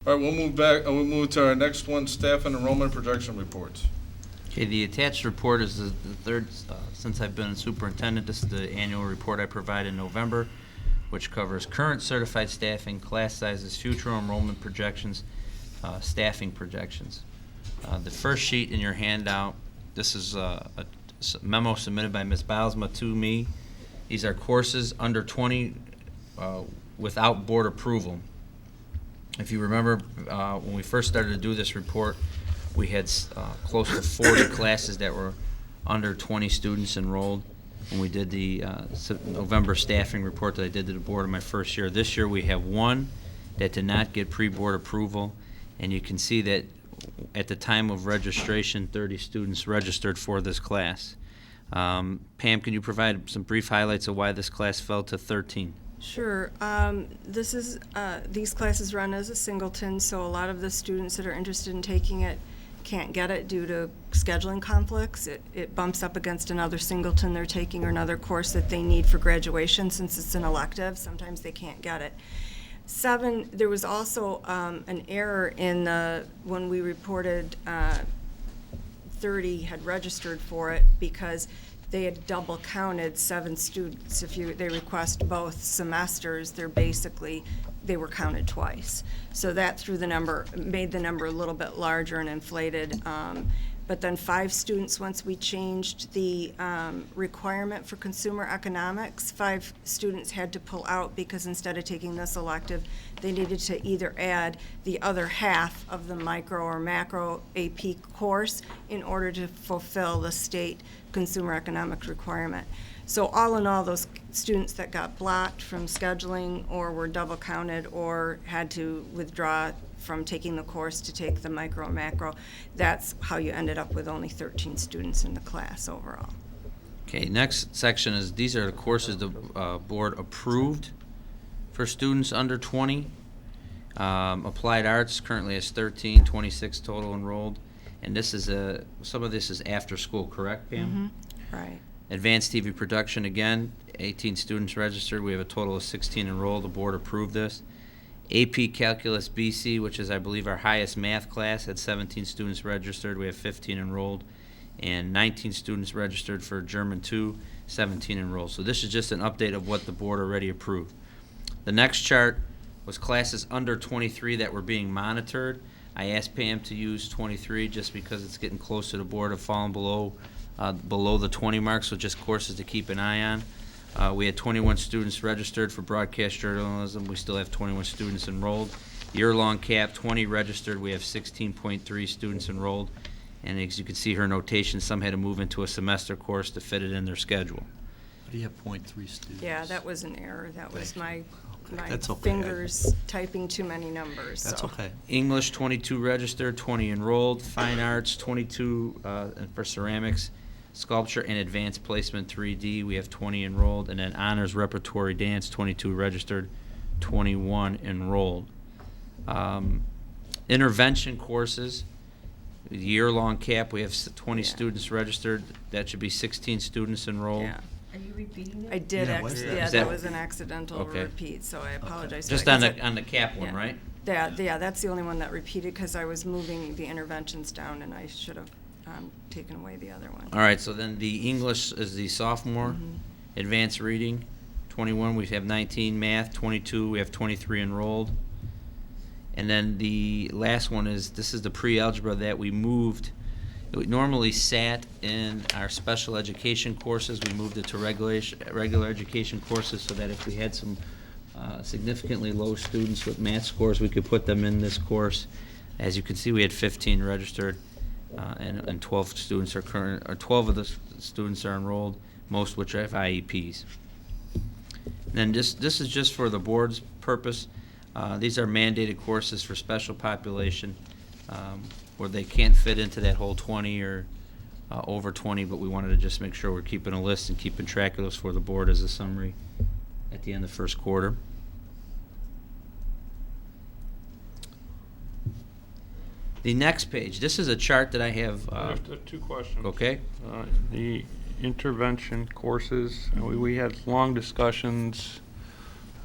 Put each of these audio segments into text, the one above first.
All right, we'll move back, we'll move to our next one, staff and enrollment projection reports. Okay, the attached report is the third since I've been superintendent. This is the annual report I provide in November, which covers current certified staffing, class sizes, future enrollment projections, staffing projections. The first sheet in your handout, this is a memo submitted by Ms. Bylsma to me. These are courses under 20 without board approval. If you remember, when we first started to do this report, we had close to 40 classes that were under 20 students enrolled when we did the November staffing report that I did to the board in my first year. This year we have one that did not get pre-board approval, and you can see that at the time of registration, 30 students registered for this class. Pam, can you provide some brief highlights of why this class fell to 13? Sure. These classes run as a singleton, so a lot of the students that are interested in taking it can't get it due to scheduling conflicts. It bumps up against another singleton they're taking or another course that they need for graduation since it's an elective. Sometimes they can't get it. 7, there was also an error in when we reported 30 had registered for it because they had double counted 7 students. If they request both semesters, they were counted twice. So that made the number a little bit larger and inflated. But then 5 students, once we changed the requirement for consumer economics, 5 students had to pull out because instead of taking this elective, they needed to either add the other half of the micro or macro AP course in order to fulfill the state consumer economics requirement. So all in all, those students that got blocked from scheduling or were double counted or had to withdraw from taking the course to take the micro and macro, that's how you ended up with only 13 students in the class overall. Okay, next section is these are the courses the board approved for students under 20. Applied Arts currently has 13, 26 total enrolled, and this is some of this is after school, correct, Pam? Mm-hmm. Right. Advanced TV production, again, 18 students registered. We have a total of 16 enrolled. The board approved this. AP Calculus BC, which is, I believe, our highest math class, had 17 students registered. We have 15 enrolled. And 19 students registered for German 2, 17 enrolled. So this is just an update of what the board already approved. The next chart was classes under 23 that were being monitored. I asked Pam to use 23 just because it's getting close to the board of falling below the 20 mark, so just courses to keep an eye on. We had 21 students registered for broadcast journalism. We still have 21 students enrolled. Year-long cap, 20 registered. We have 16.3 students enrolled. And as you can see her notation, some had to move into a semester course to fit it in their schedule. How do you have 0.3 students? Yeah, that was an error. That was my That's okay. fingers typing too many numbers. That's so. okay. English, 22 registered, 20 enrolled. Fine arts, 22 for ceramics. Sculpture and advanced placement 3D, we have 20 enrolled. And then honors repertory dance, 22 registered, 21 enrolled. Intervention courses, year-long cap, we have 20 students registered. That should be 16 students enrolled. Yeah. Are you repeating it? I did Yeah, what's actually. that? Yeah, Is that that- was an accidental Okay. repeat, so I apologize. for Just that, on 'cause the cap one, yeah. right? Yeah, that's the only one that repeated because I was moving the interventions down and I should have taken away the other one. All right, so then the English is the sophomore. Mhm. Advanced reading, 21, we have 19. Math, 22, we have 23 enrolled. And then the last one this is the pre-algebra that we moved. It normally sat in our special education courses. We moved it to regular education courses so that if we had some significantly low students with math scores, we could put them in this course. As you can see, we had 15 registered. And 12 students are 12 of the students are enrolled, most which have IEPs. And then this is just for the board's purpose. These are mandated courses for special population where they can't fit into that whole 20 or over 20, but we wanted to just make sure we're keeping a list and keeping track of those for the board as a summary at the end of the first quarter. The next page, this is a chart that I have. I have 2 questions. Okay. The intervention courses, we had long discussions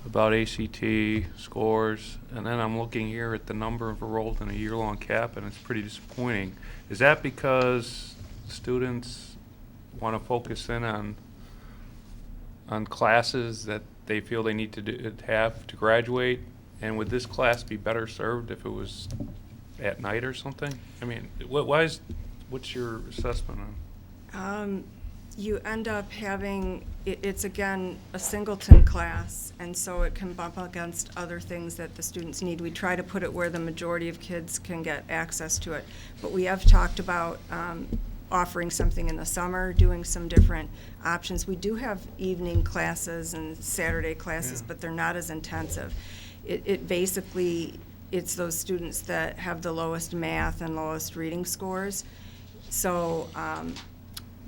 about ACT scores, and then I'm looking here at the number of enrolled in a year-long cap, and it's pretty disappointing. Is that because students want to focus in on classes that they feel they need to have to graduate? And would this class be better served if it was at night or something? I mean, what's your assessment on? You end up having, it's again, a singleton class, and so it can bump against other things that the students need. We try to put it where the majority of kids can get access to it. But we have talked about offering something in the summer, doing some different options. We do have evening classes and Saturday classes, but they're not as intensive. It basically, it's those students that have the lowest math and lowest reading scores. So,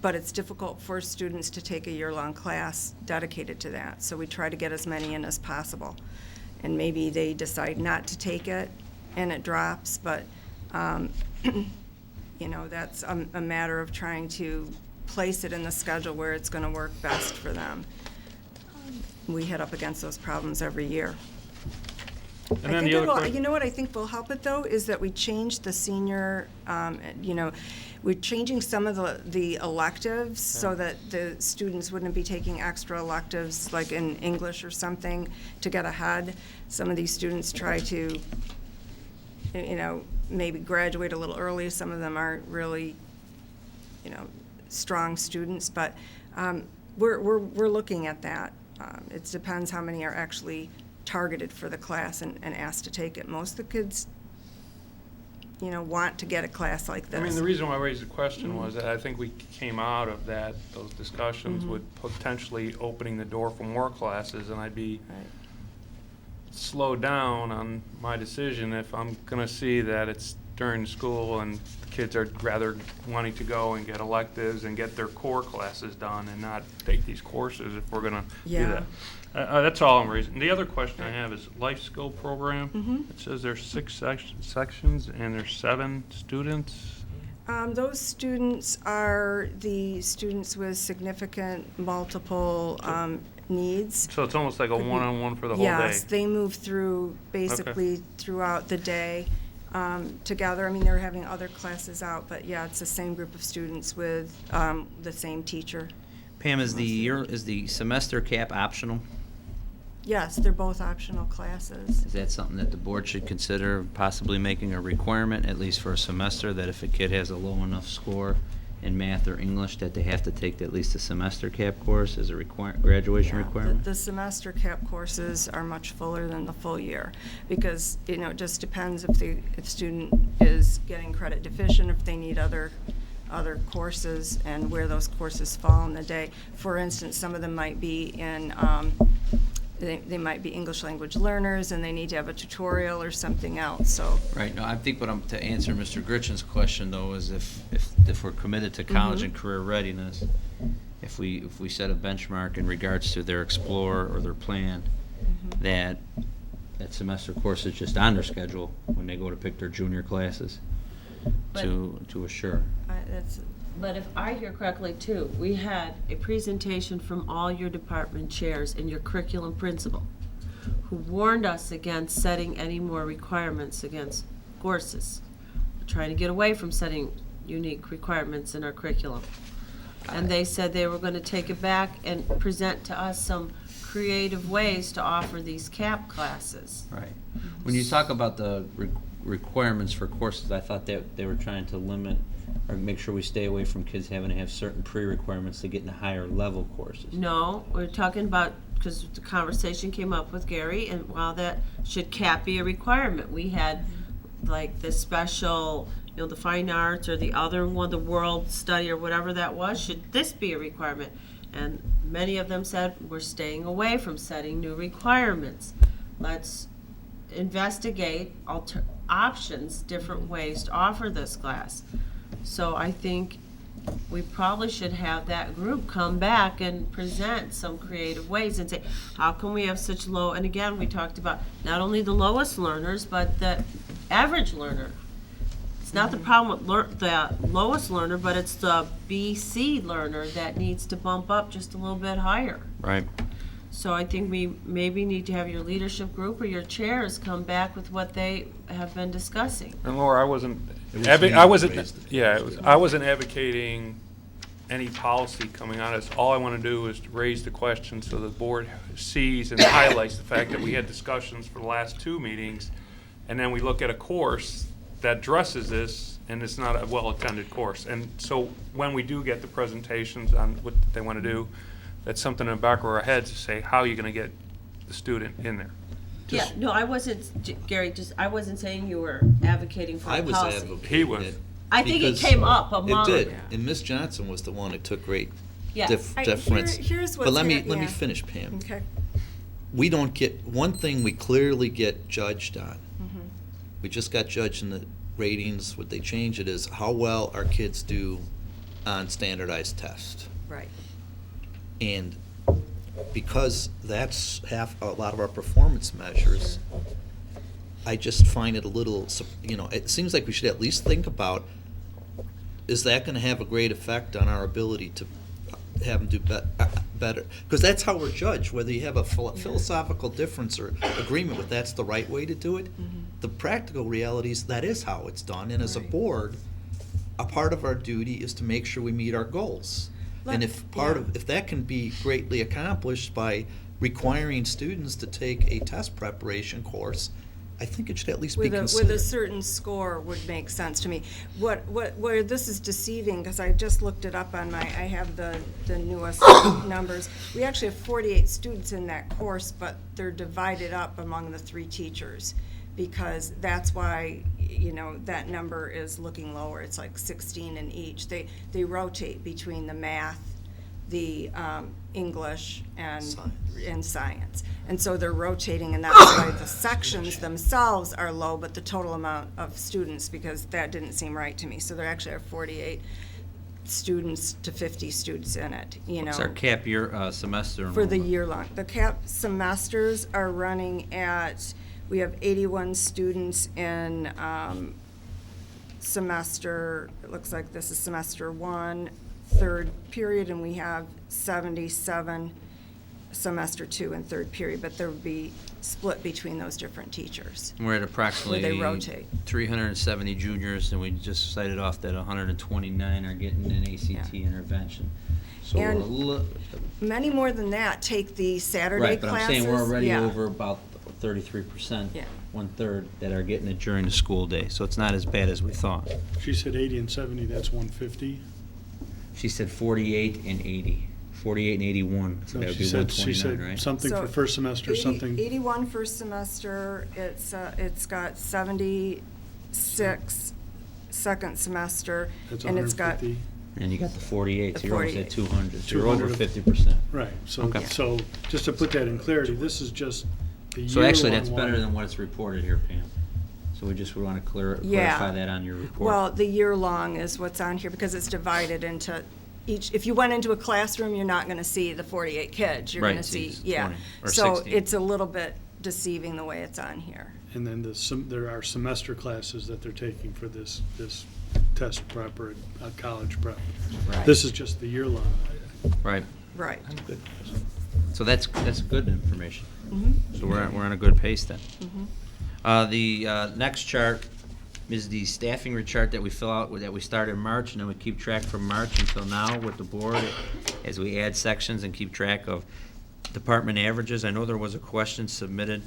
but it's difficult for students to take a year-long class dedicated to that. So we try to get as many in as possible. And maybe they decide not to take it and it drops, but you know, that's a matter of trying to place it in the schedule where it's going to work best for them. We hit up against those problems every year. And then the other question. You know what I think will help it, though, is that we changed the senior, you know, we're changing some of the electives so that the students wouldn't be taking extra electives, like in English or something, to get ahead. Some of these students try to, you know, maybe graduate a little early. Some of them aren't really, you know, strong students, but we're looking at that. It depends how many are actually targeted for the class and asked to take it. Most of the kids, you know, want to get a class like this. I mean, the reason why I raised the question was that I think we came out of those discussions with potentially opening the door for more classes, and I'd be slowed down on my decision if I'm going to see that it's during school and the kids are rather wanting to go and get electives and get their core classes done and not take these courses if we're going to do that. That's all I'm raising. The other question I have is life skill program. It says there's 6 sections and there's 7 students. Those students are the students with significant multiple needs. So it's almost like a one-on-one for the whole day. Yes, they move through basically throughout the day together. I mean, they're having other classes out, but yeah, it's the same group of students with the same teacher. Pam, is the semester cap optional? Yes, they're both optional classes. Is that something that the board should consider possibly making a requirement, at least for a semester, that if a kid has a low enough score in math or English that they have to take at least a semester cap course as a graduation requirement? The semester cap courses are much fuller than the full year because, you know, it just depends if the student is getting credit deficient, if they need other courses and where those courses fall in the day. For instance, some of them might be in they might be English language learners and they need to have a tutorial or something else. So Right. No, I think to answer Mr. Gritchen's question though is if we're committed to college and career readiness, if we set a benchmark in regards to their Explore or their plan, that semester course is just on their schedule when they go to pick their junior classes. But- to assure. But if I hear correctly too, we had a presentation from all your department chairs and your curriculum principal who warned us against setting any more requirements against courses. We're trying to get away from setting unique requirements in our curriculum. And they said they were going to take it back and present to us some creative ways to offer these CAP classes. Right. When you talk about the requirements for courses, I thought that they were trying to limit or make sure we stay away from kids having to have certain pre-requirements to get into higher level courses. No, we're talking about, because the conversation came up with Gary, and while that should CAP be a requirement, we had like the special, you know, the fine arts or the other one, the world study or whatever that was, should this be a requirement? And many of them said, we're staying away from setting new requirements. Let's investigate options, different ways to offer this class. So I think we probably should have that group come back and present some creative ways and say, how can we have such low, and again, we talked about not only the lowest learners, but the average learner. It's not the problem with the lowest learner, but it's the BC learner that needs to bump up just a little bit higher. Right. So I think we maybe need to have your leadership group or your chairs come back with what they have been discussing. And Laura, I wasn't, It was I me that wasn't, raised it. yeah, I wasn't advocating any policy coming out of this. All I want to do is to raise the question so the board sees and highlights the fact that we had discussions for the last 2 meetings, and then we look at a course that addresses this, and it's not a well-attended course. And so when we do get the presentations on what they want to do, that's something in the back of our heads to say, how are you going to get the student in there? Yeah, no, I wasn't, Gary, I wasn't saying you were advocating for I a was policy. advocating He was. it. I think it because came up among. It did, and Miss Johnson was the one that took great Yes. deference. Here's But what's let me yeah. finish, Pam. Okay. We don't get, one thing we clearly get judged on, Mm-hmm. we just got judged in the ratings, what they change it is how well our kids do on standardized tests. Right. And because that's a lot of our performance measures, I just find it a little, it seems like we should at least think about, is that going to have a great effect on our ability to have them do better? Because that's how we're judged, whether you have a philosophical difference or agreement with that's the right way to do it. The practical reality is that is how it's done. And as a Right. board, a part of our duty is to make sure we meet our goals. And if if that can be greatly accomplished by requiring students to take a test preparation course, I think it should at least be With considered. a certain score would make sense to me. Where this is deceiving, because I just looked it up on I have the newest numbers. We actually have 48 students in that course, but they're divided up among the 3 teachers, because that's why, that number is looking lower. It's like 16 in each. They rotate between the math, the English, and science. And so they're rotating, and that's why the sections themselves are low, but the total amount of students, because that didn't seem right to me. So there actually are 48 students to 50 students in it, What's our cap year, semester for the enrollment? year long. The cap semesters are running at, we have 81 students in semester, it looks like this is semester 1, 3rd period, and we have 77 semester 2 and 3rd period, but there would be split between those different teachers. We're at approximately Where they rotate. 370 juniors, and we just cited off that 129 are getting an ACT Yeah. intervention. So we're a And li- Many more than that take the Saturday right, but classes. I'm saying we're already Yeah. over about 33%, Yeah. 1/3 that are getting it during the school day. So it's not as bad as we thought. She said 80 and 70, that's 150. She said 48 and 80. 48 and 81, so that would She be said 129, right? something So for first semester, 80 something. 81 first semester, it's got 76 second semester, That's and it's got, 150. And you got the 48, so The you're almost 48. at 200, so you're over 200. 50%. Right, so, Okay. so just to put that in clarity, this is just the year-long So actually, that's better one. than what it's reported here, Pam. So we just want to Yeah. clarify that on your report. well, the year-long is what's on here, because it's divided into each, if you went into a classroom, you're not gonna see the 48 kids, you're Right, gonna it's see, 20 yeah. or So 16. it's a little bit deceiving the way it's on here. And then there are semester classes that they're taking for this test prep or college prep. Right. This is just the year-long. Right, Right. so that's good information. Mhm. So we're on a good pace then. Mhm. The next chart is the staffing chart that we fill out, that we start in March, and then we keep track from March until now with the board, as we add sections and keep track of department averages. I know there was a question submitted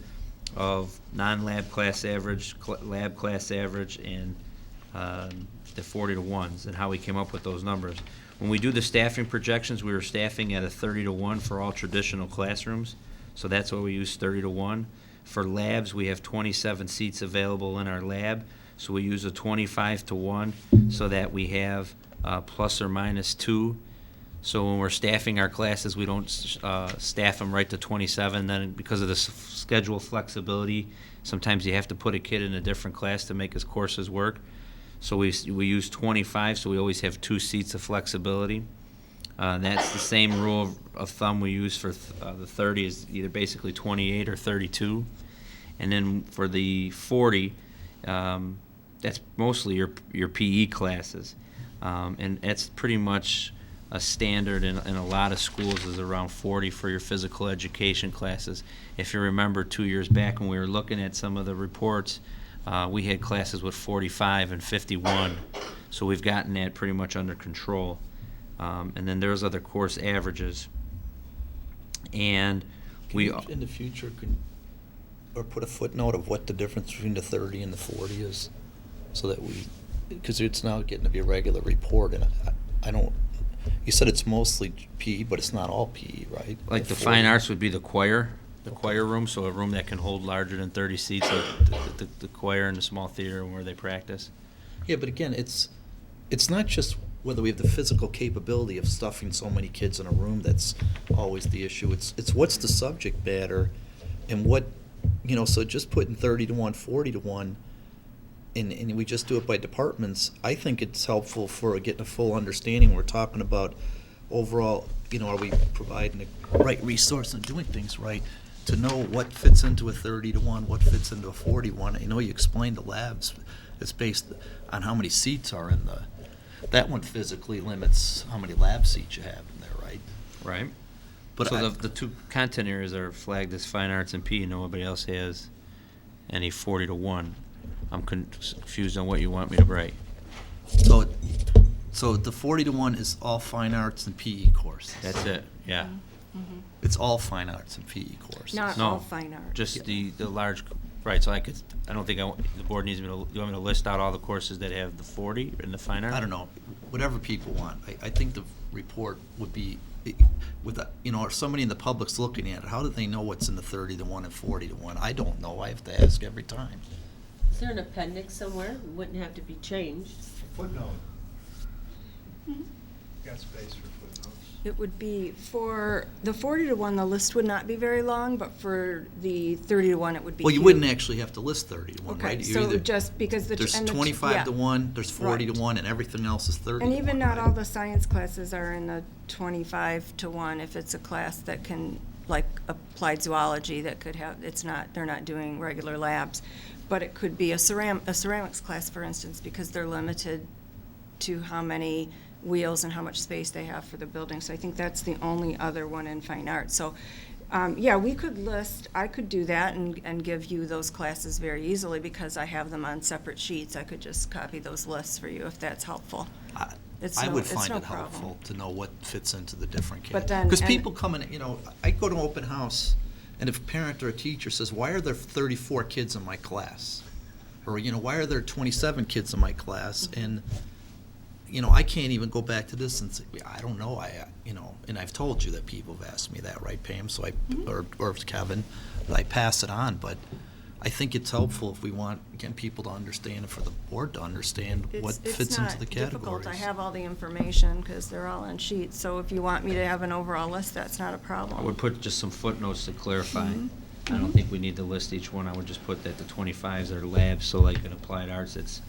of non-lab class average, lab class average, and the 40 to 1s, and how we came up with those numbers. When we do the staffing projections, we were staffing at a 30 to 1 for all traditional classrooms, so that's why we use 30 to 1. For labs, we have 27 seats available in our lab, so we use a 25 to 1, so that we have plus or minus 2. So when we're staffing our classes, we don't staff them right to 27. Then because of the schedule flexibility, sometimes you have to put a kid in a different class to make his courses work. So we use 25, so we always have 2 seats of flexibility. That's the same rule of thumb we use for the 30, is either basically 28 or 32. And then for the 40, that's mostly your PE classes. And that's pretty much a standard in a lot of schools is around 40 for your physical education classes. If you remember 2 years back when we were looking at some of the reports, we had classes with 45 and 51. So we've gotten that pretty much under control. And then there's other course averages. And Can we, you, in the future, or put a footnote of what the difference between the 30 and the 40 is, so that because it's now getting to be a regular report, and I don't, you said it's mostly PE, but it's not all PE, right? like the 40. fine arts would be the choir room, so a room that can hold larger than 30 seats, like the choir and the small theater where they practice. Yeah, but again, it's not just whether we have the physical capability of stuffing so many kids in a room that's always the issue. It's what's the subject matter, and what, so just putting 30 to 1, 40 to 1, and we just do it by departments. I think it's helpful for getting a full understanding. We're talking about overall, are we providing the right resource and doing things right, to know what fits into a 30 to 1, what fits into a 41. I know you explained the labs. It's based on how many seats are in that one physically limits how many lab seats you have in there, right? Right. But So the two content areas are flagged as fine arts and PE. Nobody else has any 40 to 1. I'm confused on what you want me to write. So the 40 to 1 is all fine arts and PE courses. That's it, yeah. It's all fine arts and PE courses. Not No, all fine art. Just the large, right, so I don't think the board needs me to, you want me to list out all the courses that have the 40 in the fine art? I don't know, whatever people want. I think the report would be, with, if somebody in the public's looking at it, how do they know what's in the 30 to 1 and 40 to 1? I don't know. I have to ask every time. Is there an appendix somewhere? It wouldn't have to be changed. Footnote. Got space for footnotes. It would be for the 40 to 1, the list would not be very long, but for the 30 to 1, it would be Well, you huge. wouldn't actually have to list 30 to 1, right? Okay, You so either- just because There's and 25 to yeah. 1, there's 40 to Right. 1, and everything else is 30 And to 1. even not right? all the science classes are in the 25 to 1, if it's a class that can, like applied zoology, that could have, they're not doing regular labs. But it could be a ceramics class, for instance, because they're limited to how many wheels and how much space they have for the building. So I think that's the only other one in fine arts. So, yeah, I could do that and give you those classes very easily because I have them on separate sheets. I could just copy those lists for you if that's helpful. I would find it helpful to know what fits into the different But categories. then- Because and- people come in, I go to open house, and if a parent or a teacher says, why are there 34 kids in my class? Or, why are there 27 kids in my class? And, I can't even go back to this and say, I don't know, and I've told you that people have asked me that, right, Pam? So or Kevin, I pass it on, but I think it's helpful if we want, again, people to understand and for the board to understand what fits into the categories. It's not difficult. I have all the information because they're all on sheets. So if you want me to have an overall list, that's not a problem. I would put just some footnotes to clarify. Mhm. I don't think we need to list each one. I would just put that the 25s are labs, so like in applied arts,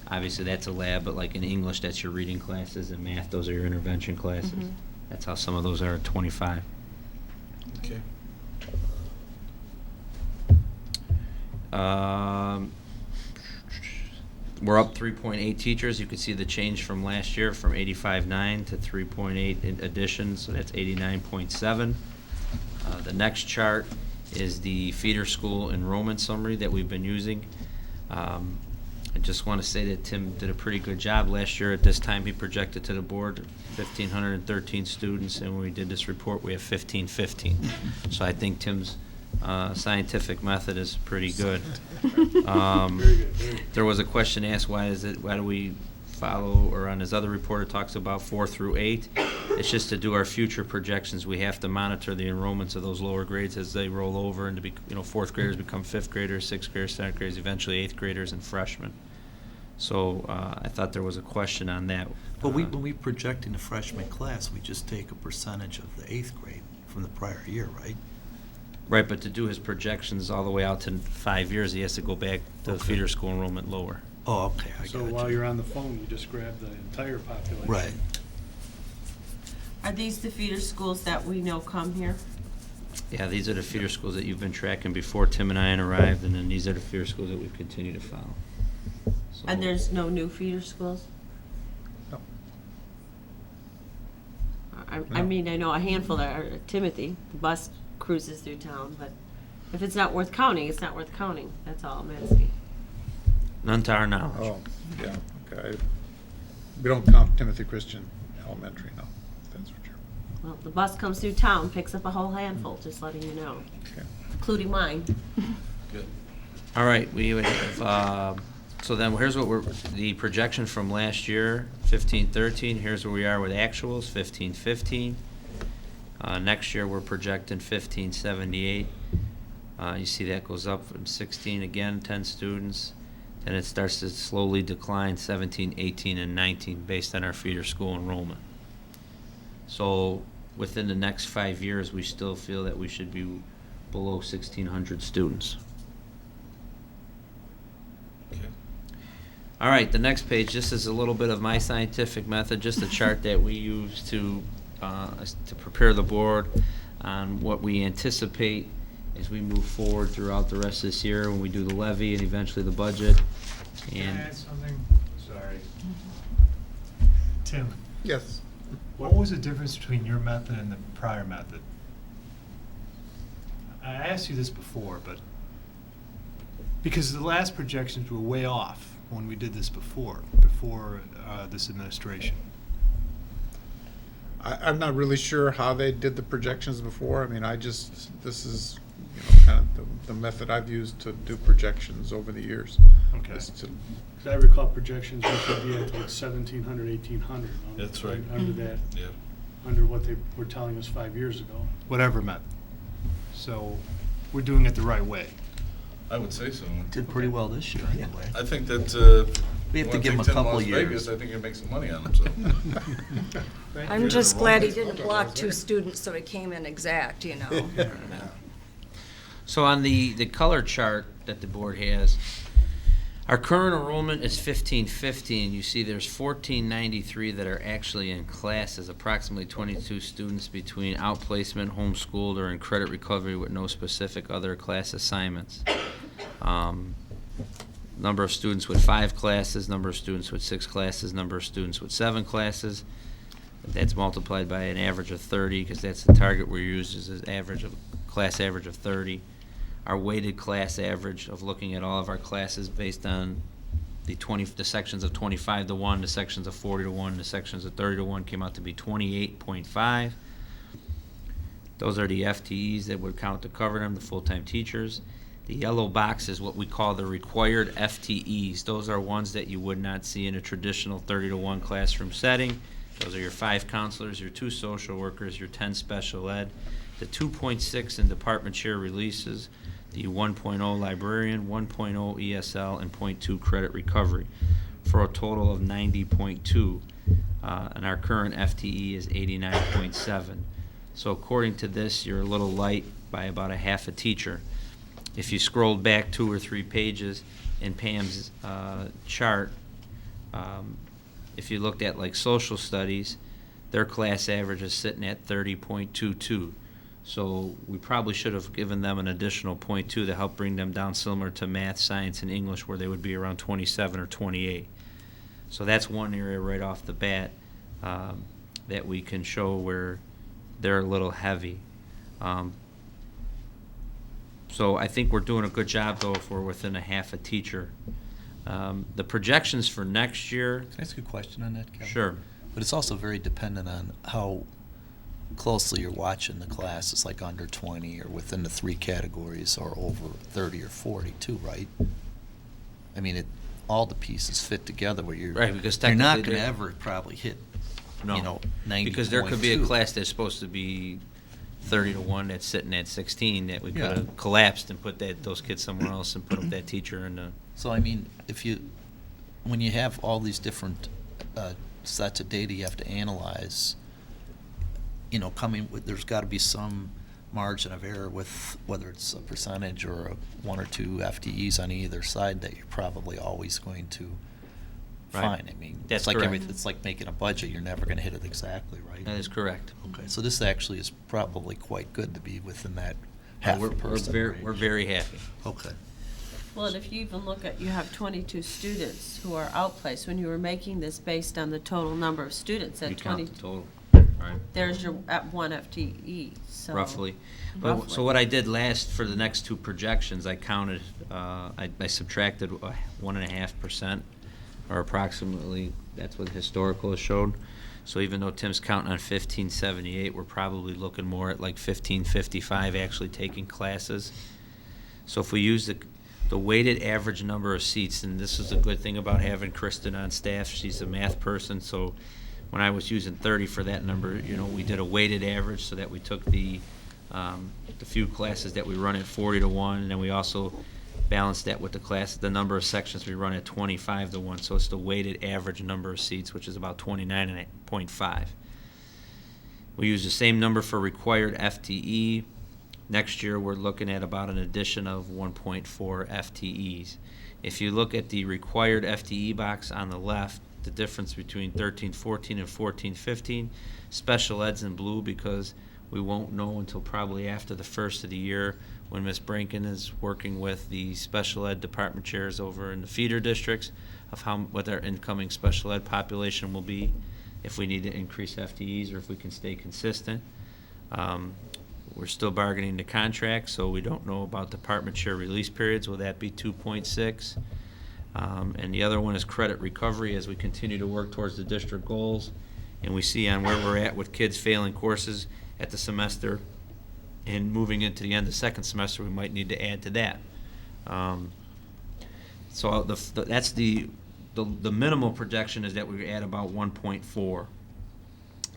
obviously that's a lab, but like in English, that's your reading classes, and math, those are your intervention classes. Mhm. That's how some of those are at 25. Okay. We're up 3.8 teachers. You can see the change from last year from 85.9 to 3.8 additions, so that's 89.7. The next chart is the feeder school enrollment summary that we've been using. I just want to say that Tim did a pretty good job last year. At this time, he projected to the board 1,513 students, and when we did this report, we have 1,515. So I think Tim's scientific method is pretty good. Very good, very good. There was a question asked, why do we follow, or on his other report, it talks about 4 through 8. It's just to do our future projections. We have to monitor the enrollments of those lower grades as they roll over, and fourth graders become fifth graders, sixth graders, seventh graders, eventually eighth graders and freshmen. So I thought there was a question on that. But when we project in the freshman class, we just take a percentage of the 8th grade from the prior year, right? Right, but to do his projections all the way out to 5 years, he has to go back to the Okay. feeder school enrollment lower. Oh, okay, I got So you. while you're on the phone, you just grab the entire population. Right. Are these the feeder schools that we know come here? Yeah, these are the feeder schools that you've been tracking before Tim and I arrived, and then these are the feeder schools that we've continued to follow. So- And there's no new feeder schools? I mean, I know a handful that are Timothy, the bus cruises through town, but if it's not worth counting, it's not worth counting. That's all I'm asking. None to our knowledge. Oh, yeah, okay. We don't count Timothy Christian Elementary, no, if that's what you're, Well, the bus comes through town, picks up a whole handful, just letting you know, okay. including mine. Good. All right, we would have, so then here's what the projection from last year, 15-13. Here's where we are with actuals, 15-15. Next year, we're projecting 15-78. You see that goes up from 16 again, 10 students. Then it starts to slowly decline, 17, 18, and 19, based on our feeder school enrollment. So within the next 5 years, we still feel that we should be below 1,600 students. Okay. All right, the next page, this is a little bit of my scientific method, just a chart that we use to prepare the board on what we anticipate as we move forward throughout the rest of this year when we do the levy and eventually the budget. Can And I add something? Sorry. Tim, Yes. what was the difference between your method and the prior method? I asked you this before, but because the last projections were way off when we did this before this administration. I'm not really sure how they did the projections before. I mean, this is, kind of the method I've used to do projections over the years. Okay. is to- 'Cause I recall projections, we should be at like 1,700, 1,800. That's right. Under that, Yeah. under what they were telling us 5 years ago. Whatever method. So we're doing it the right way. I would say so. Did pretty well this year, anyway. I think that, We have to wanna give him a take Tim couple Las years. Vegas, I think you make some money on him, so. I'm just glad he didn't block 2 students, so it came in exact, you know. so on the color chart that the board has, our current enrollment is 15-15. You see there's 1493 that are actually in classes, approximately 22 students between outplacement, homeschooled, or in credit recovery with no specific other class assignments. Number of students with 5 classes, number of students with 6 classes, number of students with 7 classes. That's multiplied by an average of 30, because that's the target we use, is an average of class average of 30. Our weighted class average of looking at all of our classes based on the sections of 25-1, the sections of 40-1, the sections of 30-1 came out to be 28.5. Those are the FTEs that would count to cover them, the full-time teachers. The yellow box is what we call the required FTEs. Those are ones that you would not see in a traditional 30-1 classroom setting. Those are your 5 counselors, your 2 social workers, your 10 special ed, the 2.6 in department chair releases, the 1.0 librarian, 1.0 ESL, and 0.2 credit recovery, for a total of 90.2. And our current FTE is 89.7. So according to this, you're a little light by about a half a teacher. If you scrolled back 2 or 3 pages in Pam's chart, if you looked at like social studies, their class average is sitting at 30.22. So we probably should have given them an additional 0.2 to help bring them down, similar to math, science, and English, where they would be around 27 or 28. So that's one area right off the bat that we can show where they're a little heavy. So I think we're doing a good job, though, if we're within a half a teacher. The projections for next year. Can I ask you a question on that, Kevin? Sure. But it's also very dependent on how closely you're watching the classes, like under 20 or within the 3 categories, or over 30 or 40 too, right? I mean, all the pieces fit together where you're, Right, because you're not technically going to they- ever probably hit, No, 90.2. because there could be a class that's supposed to be 30-1 that's sitting at 16 that we could Yeah. have collapsed and put those kids somewhere else and put up that teacher in the. So, I mean, when you have all these different sets of data you have to analyze, there's got to be some margin of error with whether it's a percentage or 1 or 2 FTEs on either side that you're probably always going to Right. find. I mean, That's it's like correct. it's like making a budget. You're never going to hit it exactly, right? That is correct. Okay, so this actually is probably quite good to be within that half We're a person range. we're very happy. Okay. Well, and if you even look at, you have 22 students who are outplaced. When you were making this based on the total number of students You at count 20, the total. Right. there's your at 1 FTE, so. Roughly. But, Roughly. so what I did last for the next two projections, I counted, I subtracted 1.5%, or approximately, that's what historical has showed. So even though Tim's counting on 1578, we're probably looking more at like 1555 actually taking classes. So if we use the weighted average number of seats, and this is a good thing about having Kristen on staff, she's a math person, so when I was using 30 for that number, you know, we did a weighted average so that we took the few classes that we run at 40-1, and then we also balanced that with the number of sections we run at 25-1, so it's the weighted average number of seats, which is about 29.5. We use the same number for required FTE. Next year, we're looking at about an addition of 1.4 FTEs. If you look at the required FTE box on the left, the difference between 13-14 and 14-15, special ed's in blue because we won't know until probably after the first of the year when Ms. Branken is working with the special ed department chairs over in the feeder districts of what our incoming special ed population will be, if we need to increase FTEs or if we can stay consistent. We're still bargaining the contract, so we don't know about department chair release periods. Will that be 2.6? And the other one is credit recovery as we continue to work towards the district goals. And we see on where we're at with kids failing courses at the semester and moving into the end of the second semester, we might need to add to that. So that's the minimal projection is that we add about 1.4.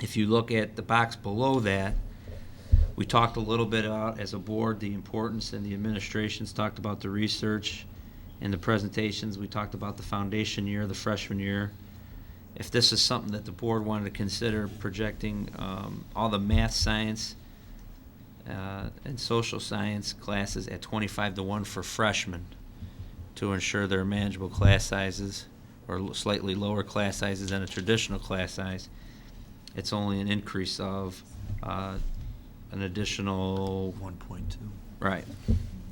If you look at the box below that, we talked a little bit about, as a board, the importance, and the administrations talked about the research and the presentations. We talked about the foundation year, the freshman year. If this is something that the board wanted to consider projecting all the math, science, and social science classes at 25-1 for freshmen to ensure they're manageable class sizes or slightly lower class sizes than a traditional class size, it's only an increase of an additional 1.2. right,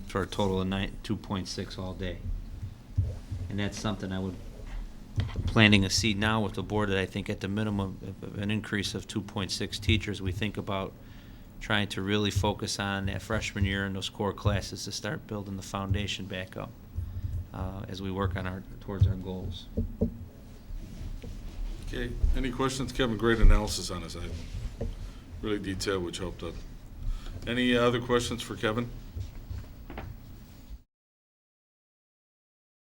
for a total of 2.6 all day. And that's something I'm planting a seed now with the board that I think at the minimum of an increase of 2.6 teachers, we think about trying to really focus on that freshman year and those core classes to start building the foundation back up as we work on towards our goals. Okay, any questions? Kevin, great analysis on this. Really detailed, which helped out. Any other questions for Kevin?